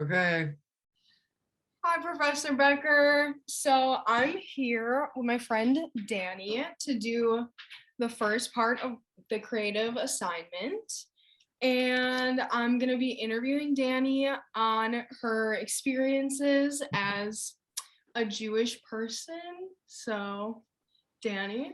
Okay. Hi, Professor Becker. So I'm here with my friend Dani to do the first part of the creative assignment. And I'm going to be interviewing Dani on her experiences as a Jewish person. So, Dani.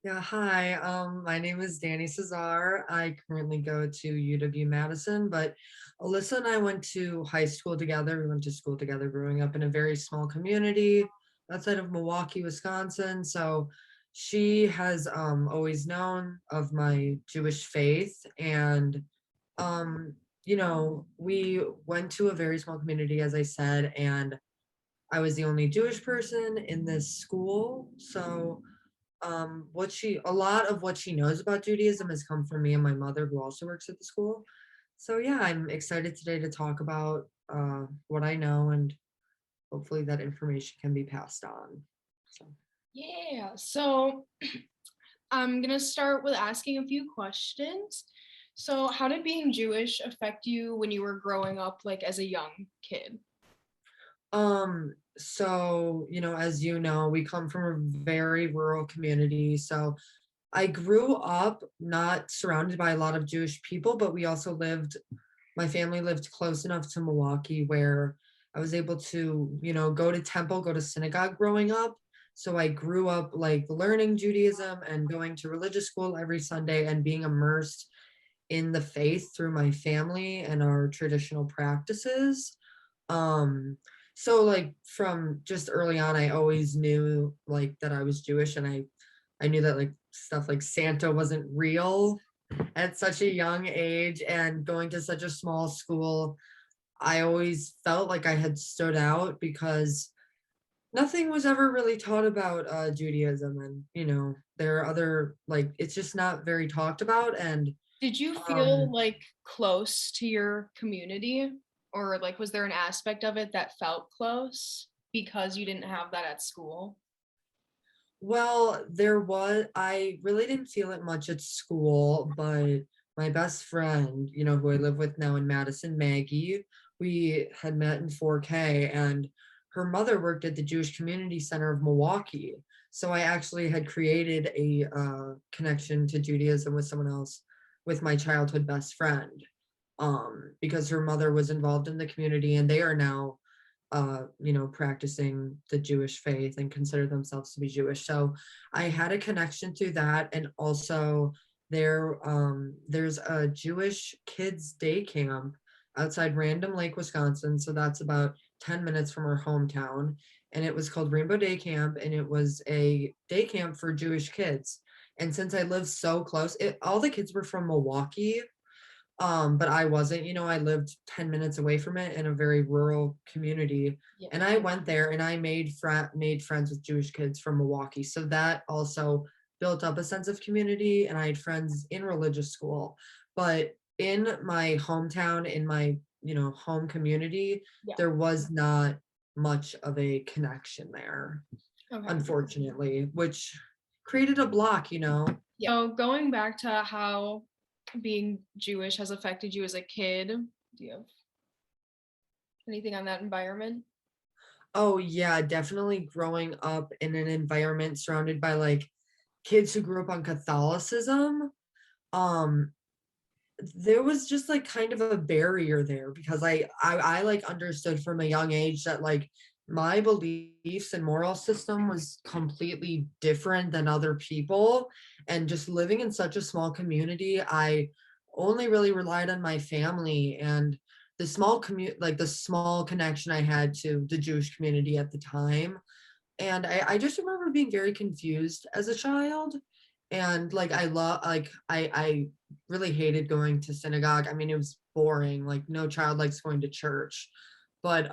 Yeah, hi. My name is Danny Cesar. I currently go to UW-Madison, but Alyssa and I went to high school together. We went to school together growing up in a very small community outside of Milwaukee, Wisconsin. So she has always known of my Jewish faith. And we went to a very small community, as I said, and I was the only Jewish person in this school. So a lot of what she knows about Judaism has come from me and my mother, who also works at the school. So yeah, I'm excited today to talk about what I know, and hopefully that information can be passed on. So Yeah. So I'm going to start with asking a few questions. So, how did being Jewish affect you when you were growing up, like as a young kid? as you know, we come from a very rural community. So I grew up not surrounded by a lot of Jewish people, but my family lived close enough to Milwaukee where I was able to, go to temple, go to synagogue growing up. So I grew up like learning Judaism and going to religious school every Sunday and being immersed in the faith through my family and our traditional practices. Um, so like from just early on, I always knew like that I was Jewish, and I knew that like stuff like Santa wasn't real at such a young age, and going to such a small school, I always felt like I had stood out because nothing was ever really taught about Judaism, and there are other like it's just not very talked about. And Did you feel um like close to your community? Or like was there an aspect of it that felt close because you didn't have that at school? well, I really didn't feel it much at school, but my best friend, who I live with now in Madison, Maggie, we had met in 4K, and her mother worked at the Jewish Community Center of Milwaukee. So I actually had created a connection to Judaism with someone else, with my childhood best friend, because her mother was involved in the community, and they are now practicing the Jewish faith and consider themselves to be Jewish. So I had a connection through that. And also there's a Jewish kids day camp outside Random Lake, Wisconsin. So that's about 10 minutes from our hometown. And it was called Rainbow Day Camp, and it was a day camp for Jewish kids. And since I live so close, all the kids were from Milwaukee, but I wasn't. I lived 10 minutes away from it in a very rural community. Yeah. And I went there and I made friends with Jewish kids from Milwaukee. So that also built up a sense of community, and I had friends in religious school. But in my hometown, in my, home community, Yeah. there was not much of a connection there, Okay. unfortunately, which created a block. Yeah. So going back to how being Jewish has affected you as a kid, do you have anything on that environment? Oh yeah, definitely growing up in an environment surrounded by like kids who grew up on Catholicism. Um there was just like kind of a barrier there because I like understood from a young age that like my beliefs and moral system was completely different than other people. And just living in such a small community, I only really relied on my family and the small connection I had to the Jewish community at the time. And I just remember being very confused as a child. And like I really hated going to synagogue. I mean, it was boring. Like no child likes going to church. But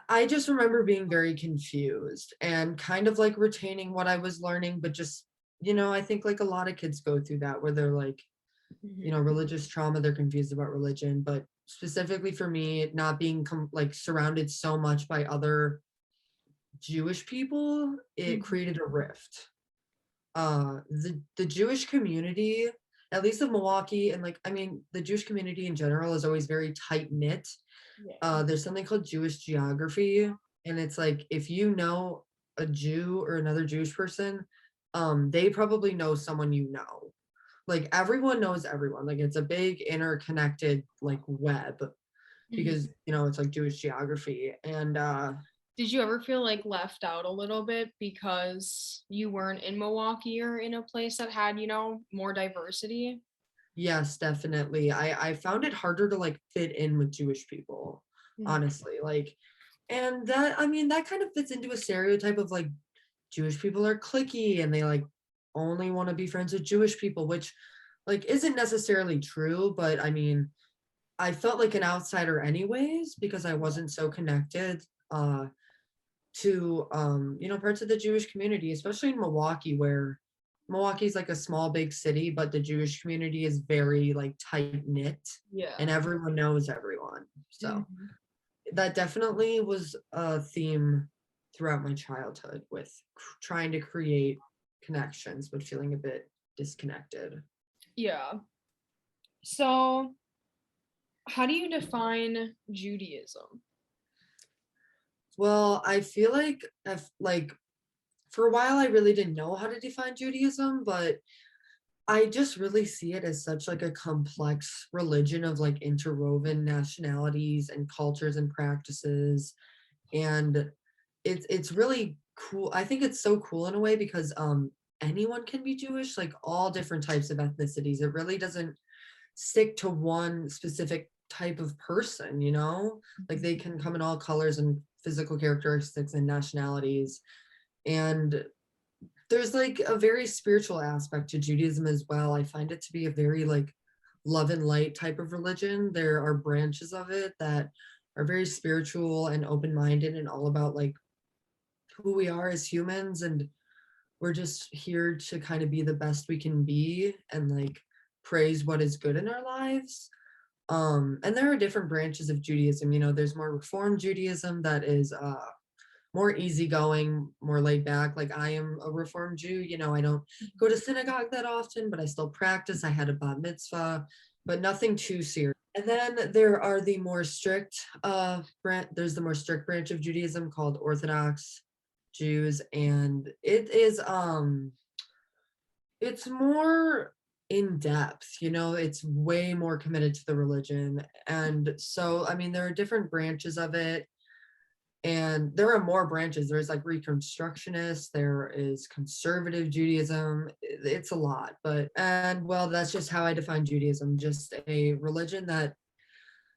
I just remember being very confused and kind of like retaining what I was learning, but just, I think like a lot of kids go through that where they're like, Mhm. religious trauma, they're confused about religion. But specifically for me, not being like surrounded so much by other Jewish people, it Mhm. created a rift. The Jewish community at least of Milwaukee, and like, I mean, the Jewish community in general is always very tight knit. Yeah. There's something called Jewish geography, and it's like if you know a Jew or another Jewish person, they probably know someone you know. Like everyone knows everyone. Like it's a big interconnected like web Mhm. because it's like Jewish geography. And Did you ever feel like left out a little bit because you weren't in Milwaukee or in a place that had, more diversity? yes, definitely. I found it harder to like fit in with Jewish people, Mhm. honestly. Like, and that I mean that kind of fits into a stereotype of like Jewish people are cliquey and they like only want to be friends with Jewish people, which like isn't necessarily true, but I mean, I felt like an outsider anyways because I Yeah. wasn't so connected to parts of the Jewish community, especially in Milwaukee, where Milwaukee's like a small big city, but the Jewish community is very like tight knit and Yeah. everyone knows everyone. So Mhm. that definitely was a theme throughout my childhood with trying to create connections but feeling a bit disconnected. Yeah. So, how do you define Judaism? Well, I feel like like for a while I really didn't know how to define Judaism, but I just really see it as such like a complex religion of like interwoven nationalities and cultures and practices. And it's really cool. I think it's so cool in a way because anyone can be Jewish, like all different types of ethnicities. It really doesn't stick to one specific type of person, like they Mhm. can come in all colors and physical characteristics and nationalities. And there's like a very spiritual aspect to Judaism as well. I find it to be a very like love and light type of religion. There are branches of it that are very spiritual and open-minded and all about like who we are as humans, and we're just here to kind of be the best we can be and like praise what is good in our lives. And there are different branches of Judaism. There's more Reform Judaism that is more easygoing, more laid back. Like I am a Reformed Jew. I don't go to synagogue that often, but I still practice. I had a bat mitzvah, but nothing too serious. And then there are the more strict there's the more strict branch of Judaism called Orthodox Jews, and it's more in depth, it's way more committed to the religion. And so I mean there are different branches of it, and there are more branches. There's like Reconstructionist, there is conservative Judaism. It's a lot, but and well, that's just how I define Judaism, just a religion that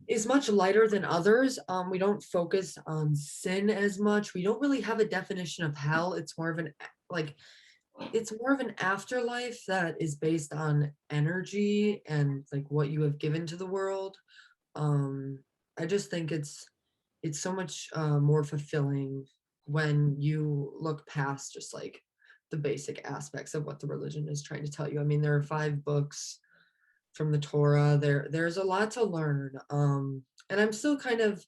is much lighter than others. We don't focus on sin as much. We don't really have a definition of hell. It's more of an like it's more of an afterlife that is based on energy and like what you have given to the world. um I just think it's so much more fulfilling when you look past just like the basic aspects of what the religion is trying to tell you. I mean, there are 5 books from the Torah. There's a lot to learn. And I'm still kind of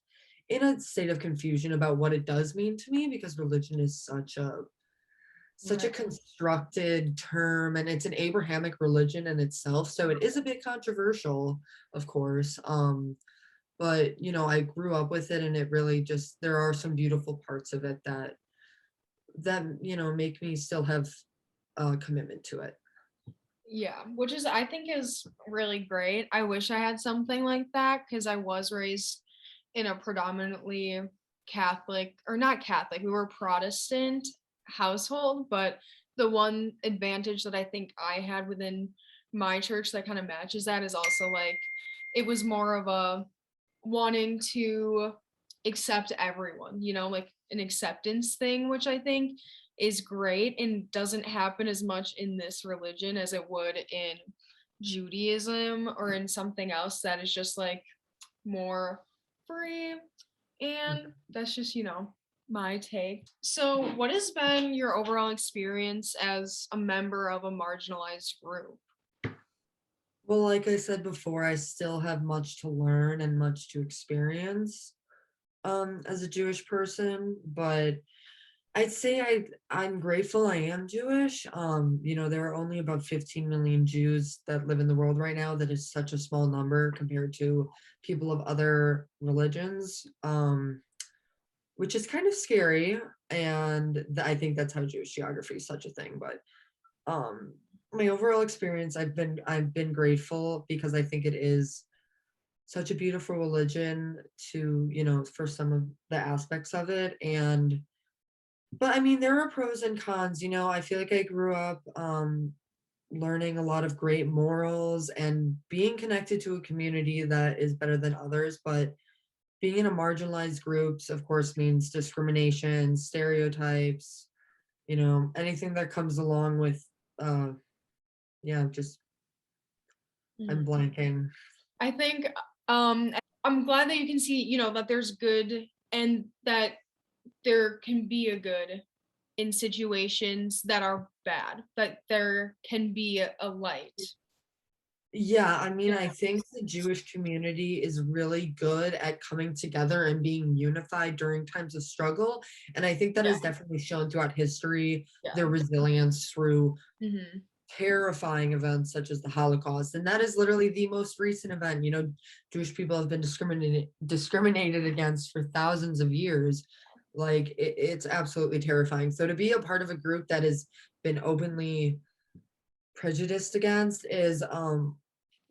in a state of confusion about what it does mean to me because religion is such a Right. constructed term, and it's an Abrahamic religion in itself, so it is a bit controversial, of course. But I grew up with it, and it really just there are some beautiful parts of it that make me still have a commitment to it. Yeah, which is I think is really great. I wish I had something like that because I was raised in a predominantly Catholic, or not Catholic, we were Protestant household, but the one advantage that I think I had within my church that kind of matches that is also like it was more of a wanting to accept everyone, like an acceptance thing, which I think is great and doesn't happen as much in this religion as it would in Judaism or in something else that is just like more free. And that's just, my take. So, what has been your overall experience as a member of a marginalized group? Well, like I said before, I still have much to learn and much to experience as a Jewish person, but I'd say I'm grateful I am Jewish. There are only about 15 million Jews that live in the world right now. That is such a small number compared to people of other religions, which is kind of scary. And I think that's how Jewish geography is such a thing. But um, my overall experience, I've been grateful because I think it is such a beautiful religion to, for some of the aspects of it. And but I mean, there are pros and cons. I feel like I grew up learning a lot of great morals and being connected to a community that is better than others. But being in a marginalized groups, of course, means discrimination, stereotypes, anything that comes along with, uh, yeah, just, I'm Mhm. blanking. I think I'm glad that you can see, that there's good and that there can be a good in situations that are bad, that there can be a light. Yeah, I mean, Yeah. I think the Jewish community is really good at coming together and being unified during times of struggle. And I think that Yeah. is definitely shown throughout history, their Yeah. resilience through Hmm. terrifying events such as the Holocaust. And that is literally the most recent event. Jewish people have been discriminated against for thousands of years. Like it's absolutely terrifying. So to be a part of a group that has been openly prejudiced against is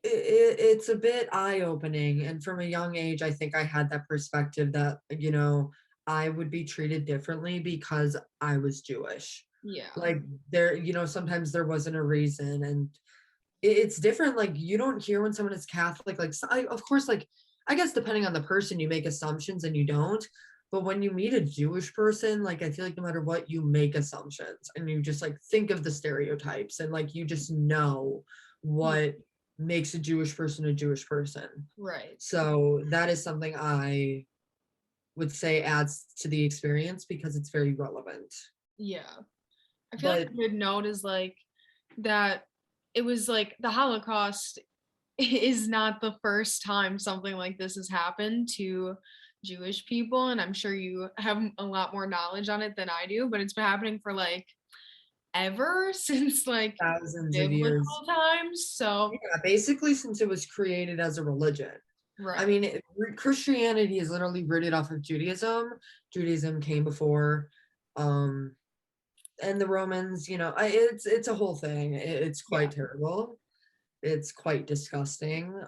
it's a bit eye-opening, and from a young age I think I had that perspective that I would be treated differently because I was Jewish. Yeah. Like sometimes there wasn't a reason, and it's different. Like you don't hear when someone is Catholic, like of course, like I guess depending on the person you make assumptions and you don't, but when you meet a Jewish person, like I feel like no matter what, you make assumptions and you just like think of the stereotypes, and like you just know Yeah. what makes a Jewish person. Right. So that is something I would say adds to the experience because it's very relevant. Yeah. I feel like But a good note is like that it was like the Holocaust is not the first time something like this has happened to Jewish people. And I'm sure you have a lot more knowledge on it than I do, but it's been happening for like ever since like thousands of years. biblical times. So, Yeah, basically since it was created as a religion. I right. mean, Christianity is literally rooted off of Judaism. Judaism came before, um, and the Romans. It's a whole thing. It's Yeah. quite terrible. It's quite disgusting.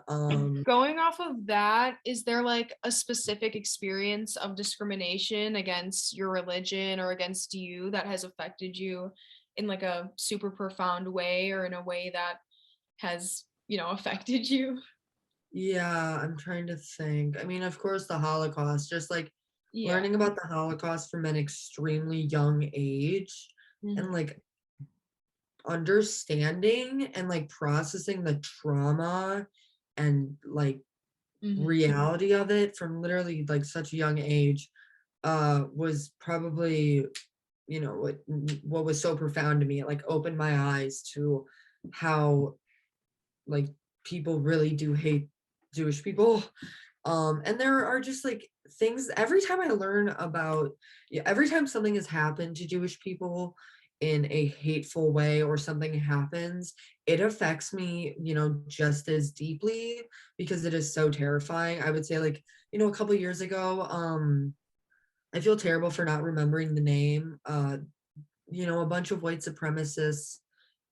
Going off of that, is there like a specific experience of discrimination against your religion or against you that has affected you in like a super profound way or in a way that has, affected you? Yeah, I'm trying to think. I mean, of course, the Holocaust. Just like Yeah. learning about the Holocaust from an extremely young age, and Hmm. like understanding and like processing the trauma and like Hmm. reality of it from literally like such a young age was probably what was so profound to me. It like opened my eyes to how like people really do hate Jewish people. And there are just like things every time I learn about, yeah, every time something has happened to Jewish people in a hateful way or something happens, it affects me, just as deeply because it is so terrifying. I would say like, a couple years ago, I feel terrible for not remembering the name. A bunch of white supremacists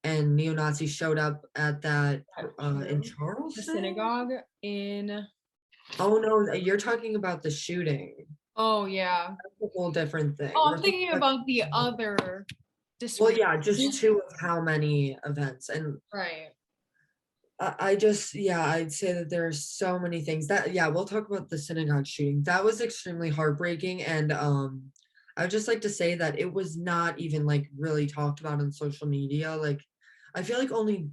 and neo-Nazis showed up at that in The Charleston. synagogue in, Oh no, you're talking about the shooting. oh, yeah. That's a whole different thing. Oh, We're I'm thinking thinking about about the other well, discrimination. yeah, just two of how many events. And Right. I just, yeah, I'd say that there's so many things that, yeah, we'll talk about the synagogue shooting. That was extremely heartbreaking. And I would just like to say that it was not even like really talked about on social media. Like, I feel like only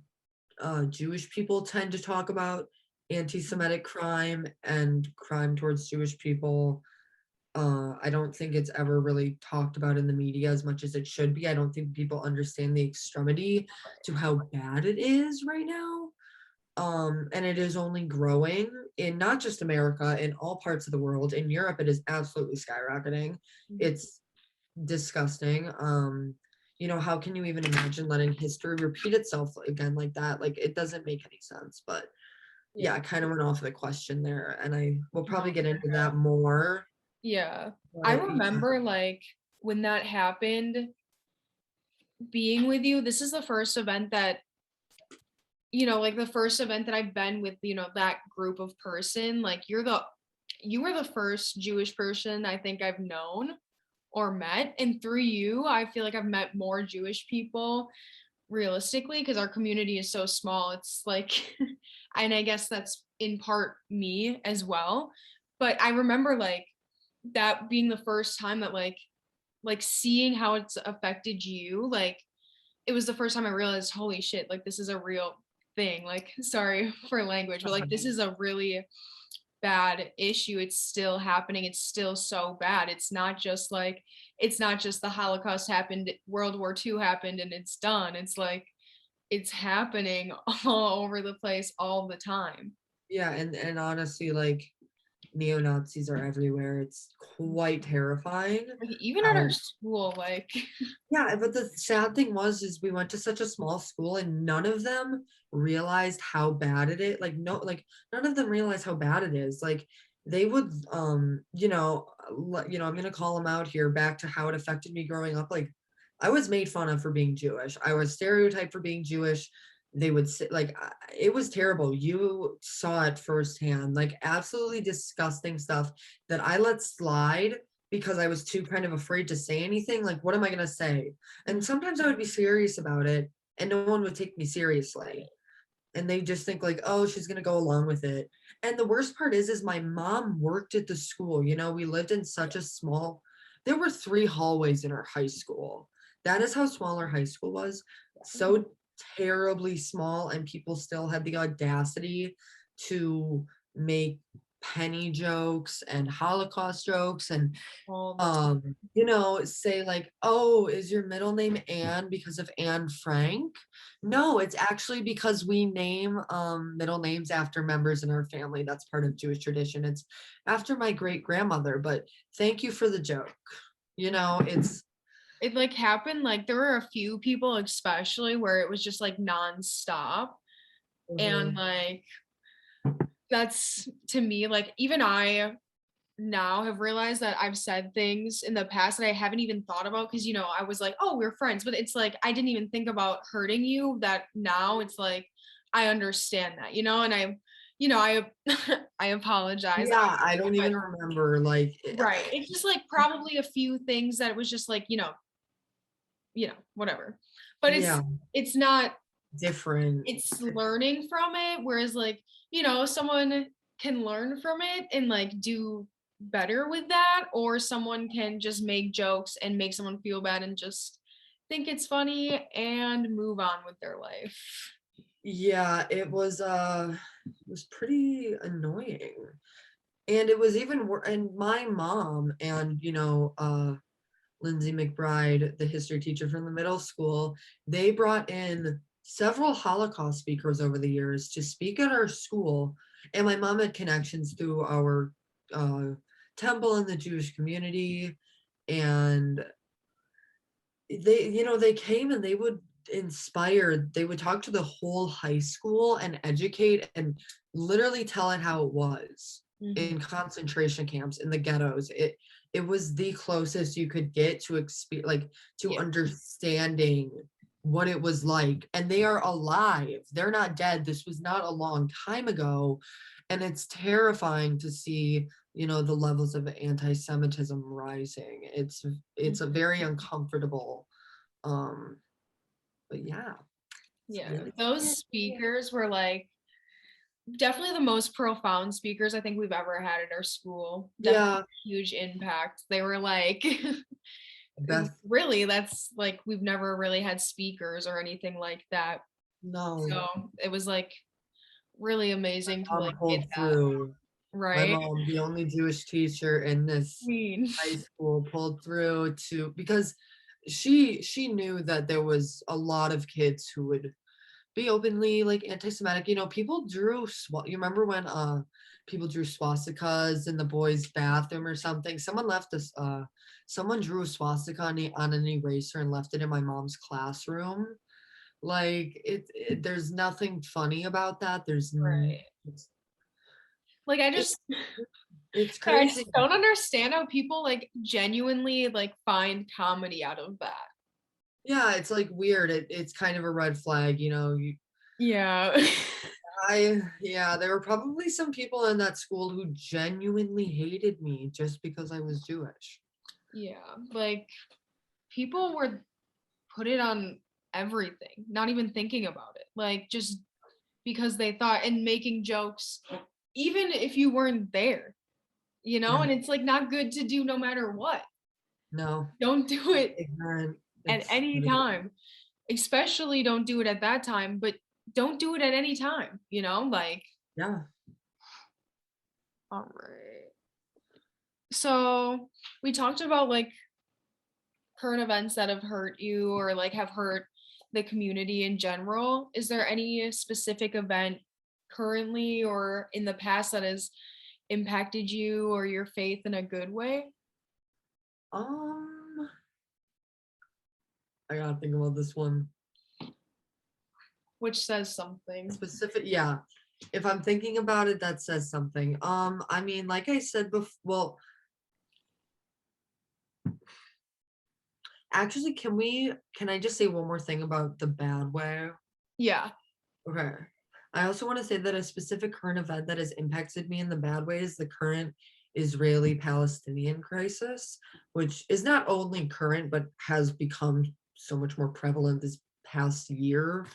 Jewish people tend to talk about anti-Semitic crime and crime towards Jewish people. I don't think it's ever really talked about in the media as much as it should be. I don't think people understand the extremity to how bad it is right now. And it is only growing in not just America, in all parts of the world. In Europe, it is absolutely skyrocketing. Mhm. It's disgusting. How can you even imagine letting history repeat itself again like that? Like it doesn't make any sense. But yeah, Yeah. I kind of went off the question there, and I will No, probably get you're into good. that more. Yeah. I But yeah, remember like when that happened, being with you. This is the first event that, like the first event that I've been with, that group of person. Like you were the first Jewish person I think I've known or met. And through you, I feel like I've met more Jewish people realistically because our community is so small. It's like, and I guess that's in part me as well. But I remember like that being the first time that like seeing how it's affected you. Like it was the first time I realized, holy shit, like this is a real thing. Like, sorry for language, but like this is a really bad issue. It's still happening. It's still so bad. It's not just the Holocaust happened, World War II happened and it's done. It's like it's happening all over the place all the time. yeah, and honestly, like neo-Nazis are everywhere. It's quite terrifying Like even at our how. school, like Yeah, but the sad thing was is we went to such a small school and none of them realized how bad it is. Like no, like none of them realized how bad it is. Like they would I'm gonna call them out here back to how it affected me growing up. Like I was made fun of for being Jewish. I was stereotyped for being Jewish. They would say like it was terrible. You saw it firsthand, like absolutely disgusting stuff that I let slide because I was too kind of afraid to say anything. Like, what am I going to say? And sometimes I would be serious about it and no one would take me seriously. And they just think like, oh, she's going to go along with it. And the worst part is my mom worked at the school. We lived in such a small, there were 3 hallways in our high school. That is how small our high school was. So terribly small. And people still had the audacity to make penny jokes and Holocaust jokes and all the say like, oh, is your middle name Anne because of Anne Frank? No, it's actually because we name middle names after members in our family. That's part of Jewish tradition. It's after my great grandmother, but thank you for the joke. It's it like happened like there were a few people especially where it was just like nonstop and Mhm. like that's to me like even I now have realized that I've said things in the past that I haven't even thought about because I was like, oh, we're friends, but it's like I didn't even think about hurting you. That now it's like I understand that, and I I apologize. Yeah, I Obviously, don't but even remember like right, it's just like probably a few things that it was just like whatever, but yeah, it's not different. it's learning from it whereas like someone can learn from it and like do better with that or someone can just make jokes and make someone feel bad and just think it's funny and move on with their life. Yeah, it was pretty annoying. And it was even and my mom and Lindsay McBride, the history teacher from the middle school, they brought in several Holocaust speakers over the years to speak at our school. And my mom had connections through our uh, temple in the Jewish community. And they came and they would inspire, they would talk to the whole high school and educate and literally tell it how it was Mhm. in concentration camps in the ghettos. It was the closest you could get to like to Yeah. understanding what it was like, and they are alive, they're not dead. This was not a long time ago, and it's terrifying to see the levels of anti-Semitism rising. It's a Mhm. very uncomfortable. um but yeah, it's Yeah, really those scary. speakers were like definitely the most profound speakers I think we've ever had at our school. Definitely Yeah, huge impact. They were like Beth. really that's like we've never really had speakers or anything like that. No, So it was like really amazing to like get pulled that through. My right. mom, the only Jewish teacher in I this mean, high school, pulled through to because she knew that there was a lot of kids who would be openly like anti-Semitic. You know, people drew you remember when people drew swastikas in the boys' bathroom or something? Someone left this someone drew a swastika on an eraser and left it in my mom's classroom. Like there's nothing funny about that. Right. It's, Like I it, just it's I just crazy. don't understand how people like genuinely like find comedy out of that. Yeah, it's like weird. It's kind of a red flag, you know. Yeah. Yeah, there were probably some people in that school who genuinely hated me just because I was Jewish. Yeah. Like people were put it on everything, not even thinking about it. Like just because they thought and making jokes even if you weren't there, you know, Yeah, and it's like not good to do no matter what. no, Don't do it's it ignorant. at It's any time. Especially don't do it at that time, but don't do it at any time, you know? Like, yeah. all right. So we talked about like current events that have hurt you or like have hurt the community in general. Is there any specific event currently or in the past that has impacted you or your faith in a good way? Um, I gotta think about this one. Which says something. Specific, yeah. If I'm thinking about it, that says something. I mean, like I said before, well, actually, can I just say one more thing about the bad way? Yeah. Okay. I also want to say that a specific current event that has impacted me in the bad way is the current Israeli-Palestinian crisis, which is not only current, but has become so much more prevalent this past year.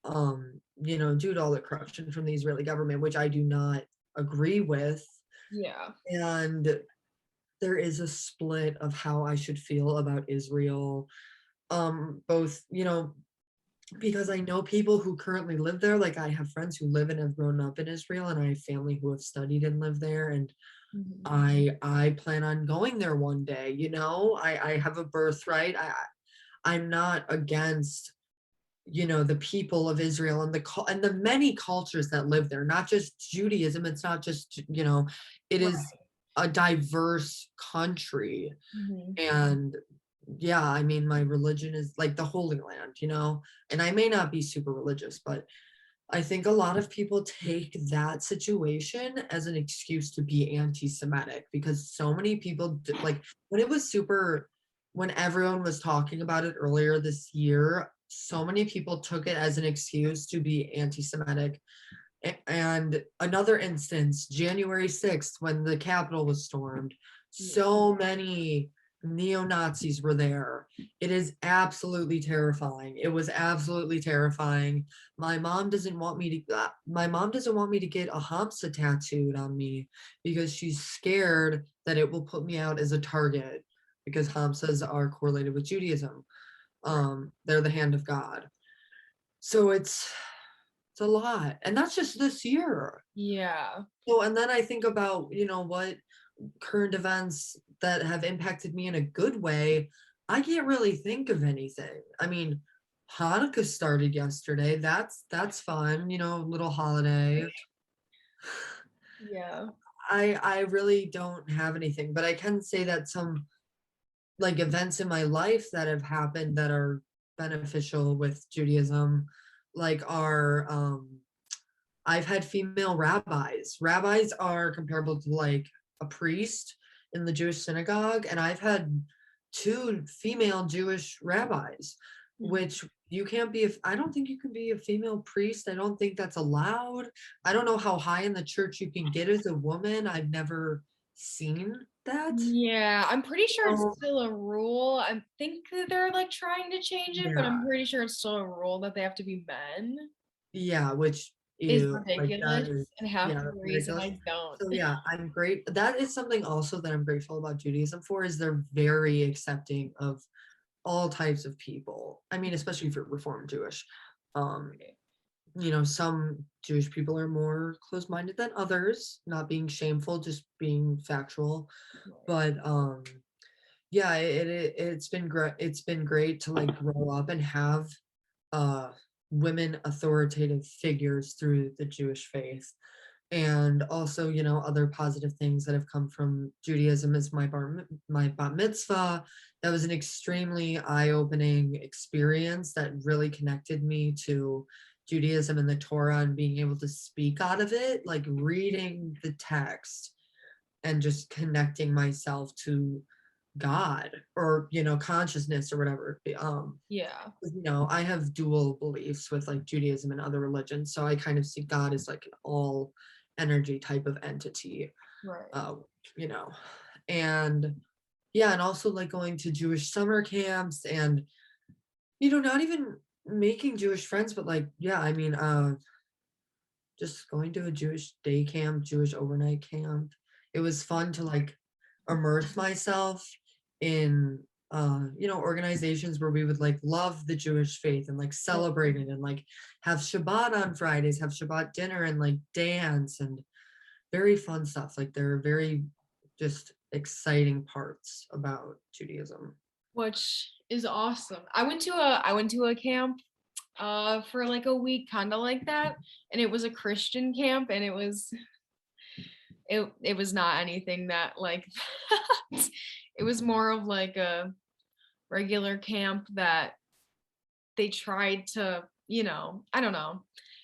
You know, due to all the corruption from the Israeli government, which I do not agree with. Yeah. And there is a split of how I should feel about Israel. Both, you know, because I know people who currently live there. Like I have friends who live and have grown up in Israel, and I have family who have studied and live there. And Mhm. I plan on going there one day. You know, I have a birthright. I'm not against, you know, the people of Israel and and the many cultures that live there. Not just Judaism. It's not just, you know, it is Right. a diverse country. Mhm. And yeah, I mean, my religion is like the Holy Land, you know, and I may not be super religious, but I think a lot of people take that situation as an excuse to be anti-Semitic because so many people like when it was super, when everyone was talking about it earlier this year, so many people took it as an excuse to be anti-Semitic. And another instance, January 6th, when the Capitol was stormed, Yeah. so many neo-Nazis were there. It is absolutely terrifying. It was absolutely terrifying. My mom doesn't want me to get a Hamsa tattooed on me because she's scared that it will put me out as a target because Hamsas are correlated with Judaism. Right. They're the hand of God. So it's a lot. And that's just this year. Yeah. So, and then I think about, you know, what current events that have impacted me in a good way. I can't really think of anything. I mean, Hanukkah started yesterday. That's fun, you know, little holiday. Yeah. I really don't have anything, but I can say that some like events in my life that have happened that are beneficial with Judaism, like are I've had female rabbis. Rabbis are comparable to like a priest in the Jewish synagogue, and I've had two female Jewish rabbis, Mhm. which you can't be. I don't think you can be a female priest. I don't think that's allowed. I don't know how high in the church you can get as a woman. I've never seen that. Yeah, I'm pretty sure it's So still a rule. I think that they're like trying to change it, but yeah, I'm pretty sure it's still a rule that they have to be men. yeah, which Is ew, like that ridiculous, is and half yeah, the that's reason ridiculous. I don't. So yeah, I'm great. That is something also that I'm grateful about Judaism for is they're very accepting of all types of people. I mean, especially for Reformed Jewish. Um, you know, some Jewish people are more closed-minded than others, not being shameful, just being factual. But yeah, it's been great. It's been great to like grow up and have uh women authoritative figures through the Jewish faith. And also, other positive things that have come from Judaism is my bat mitzvah. That was an extremely eye-opening experience that really connected me to Judaism and the Torah and being able to speak out of it, like reading the text and just connecting myself to God or, consciousness or whatever. Yeah. I have dual beliefs with like Judaism and other religions. So I kind of see God as like an all energy type of entity, Right. uh, you know, and yeah, and also like going to Jewish summer camps and, not even making Jewish friends, but like, yeah, I mean, just going to a Jewish day camp, Jewish overnight camp. It was fun to like immerse myself in organizations where we would like love the Jewish faith and like celebrate it and like have Shabbat on Fridays, have Shabbat dinner and like dance and very fun stuff. Like there are very just exciting parts about Judaism. Which is awesome. I went to a camp for like a week, kind of like that, and it was a Christian camp, and it was not anything that like that. It was more of like a regular camp that they tried to, I don't know.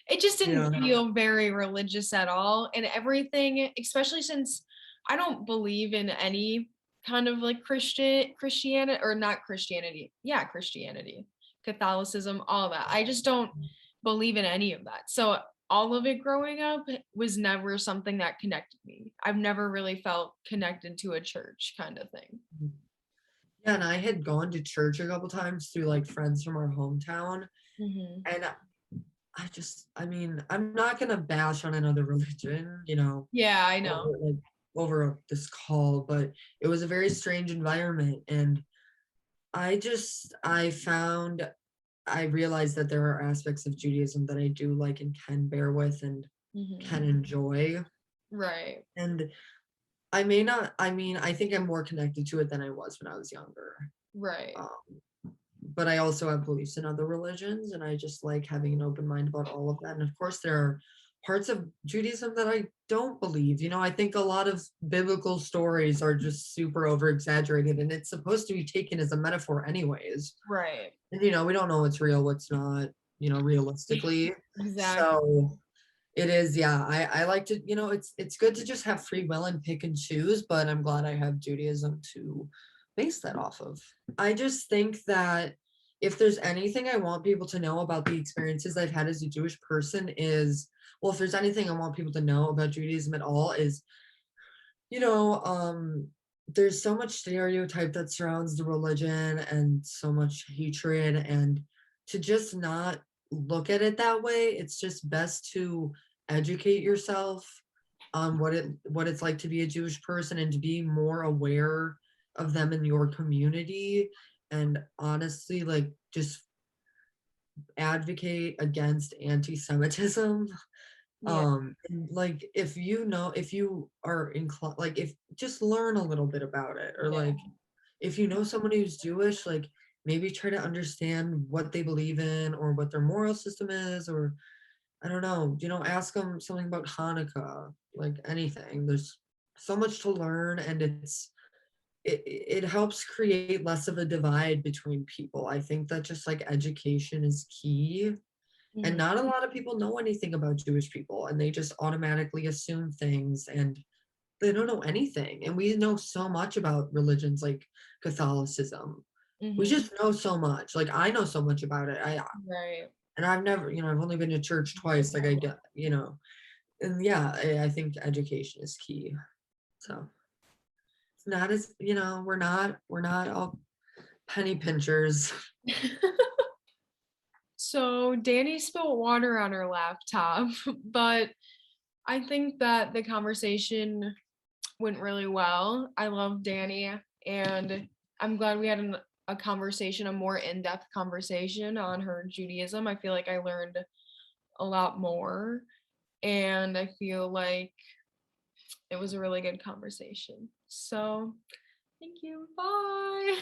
It just didn't Yeah. feel very religious at all. And everything, especially since I don't believe in any kind of like Christianity or not Christianity. Yeah, Christianity, Catholicism, all that. I just don't believe in any of that. So all of it growing up was never something that connected me. I've never really felt connected to a church kind of thing. Yeah, and I had gone to church a couple times through like friends from our hometown. Hmm. And I mean, I'm not gonna bash on another religion, Yeah, I know. over like over this call, but it was a very strange environment. And I realized that there are aspects of Judaism that I do like and can bear with and Hmm. can enjoy. Right. And I may not, I mean, I think I'm more connected to it than I was when I was younger. Right. Um, but I also have beliefs in other religions, and I just like having an open mind about all of that. And of course, there are parts of Judaism that I don't believe. I think a lot of biblical stories are just super over exaggerated, and it's supposed to be taken as a metaphor, anyways. Right. And we don't know what's real, what's not, realistically. Exactly. So it is, yeah. I like to, it's good to just have free will and pick and choose, but I'm glad I have Judaism to base that off of. I just think that if there's anything I want people to know about the experiences I've had as a Jewish person is, well, if there's anything I want people to know about Judaism at all is, you know, um, there's so much stereotype that surrounds the religion and so much hatred, and to just not look at it that way, it's just best to educate yourself on what it's like to be a Jewish person and to be more aware of them in your community, and honestly like just advocate against anti-Semitism. Yeah. And like if you are inclined, like if just learn a little bit about it, or Yeah. like if you know someone who's Jewish, like maybe try to understand what they believe in or what their moral system is, or I don't know, ask them something about Hanukkah, like anything. There's so much to learn, and it helps create less of a divide between people. I think that just like education is key, and Mhm. not a lot of people know anything about Jewish people, and they just automatically assume things, and they don't know anything. And we know so much about religions like Catholicism. We Mhm. just know so much. Like I know so much about it. Right. And I've never, I've only been to church twice. Like I get, and yeah, I think education is key. So it's not as, we're not all penny pinchers. So Danny spilled water on her laptop, but I think that the conversation went really well. I love Danny, and I'm glad we had a conversation, a more in-depth conversation on her Judaism. I feel like I learned a lot more, and I feel like it was a really good conversation. So, thank you. Bye.